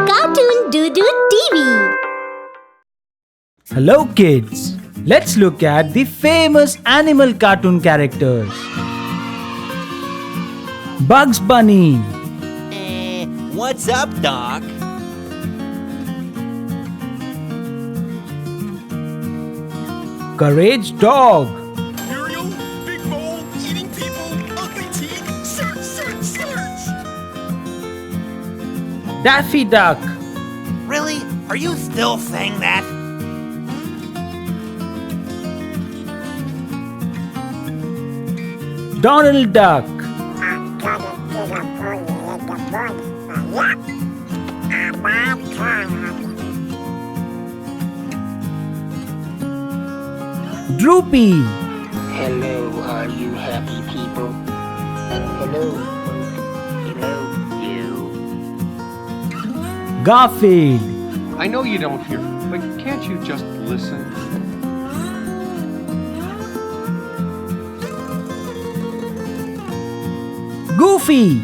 Cartoon Doo-Doo TV. Hello kids, let's look at the famous animal cartoon characters. Bugs Bunny, What's up, Doc? Courage Dog, Muriel, big bowl, eating people, ugly teeth, search, search, search! Daffy Duck, Really? Are you still saying that? Donald Duck, Droopy, Hello, are you happy people? Hello, hello, you. Garfield, I know you don't hear, but can't you just listen? Goofy,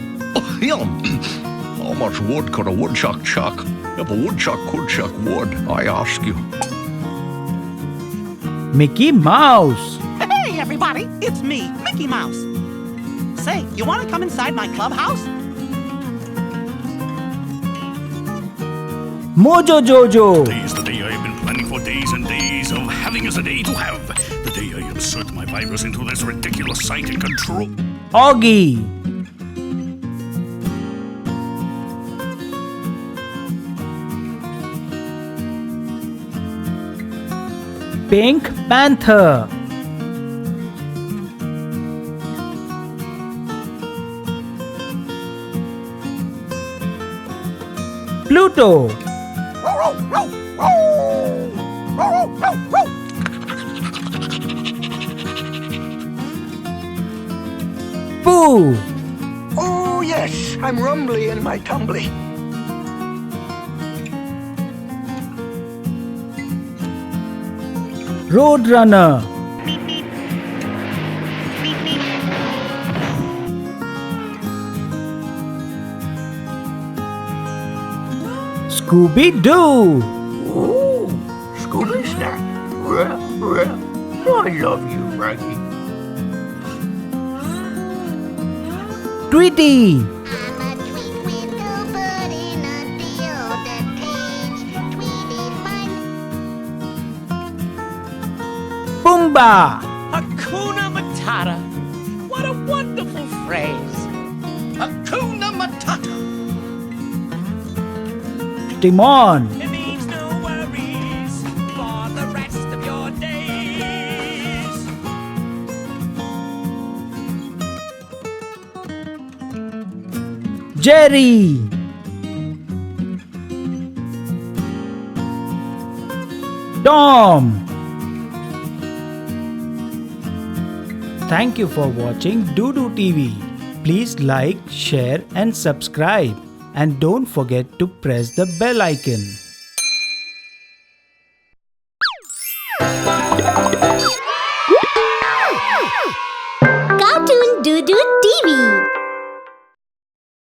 How much wood could a woodchuck chuck? If a woodchuck could chuck wood, I ask you. Mickey Mouse, Hey, everybody, it's me, Mickey Mouse. Say, you want to come inside my clubhouse? Mojo Jojo, Today's the day I have been planning for days and days of having as a day to have. The day I insert my virus into this ridiculous site and control. Augie, Pink Panther, Pluto, Pooh, Oh, yes, I'm rumbly in my tumbly. Roadrunner, Scooby-Doo, Ooh, Scooby Snack. I love you, Frankie. Tweety, I'm a twinkle bird in a deodorant cage. Tweety's mine. Pumbaa, Hakuna Matata. What a wonderful phrase. Hakuna Matata! Timon, It means no worries for the rest of your days. Jerry, Tom. Thank you for watching Doo-Doo TV. Please like, share and subscribe. And don't forget to press the bell icon.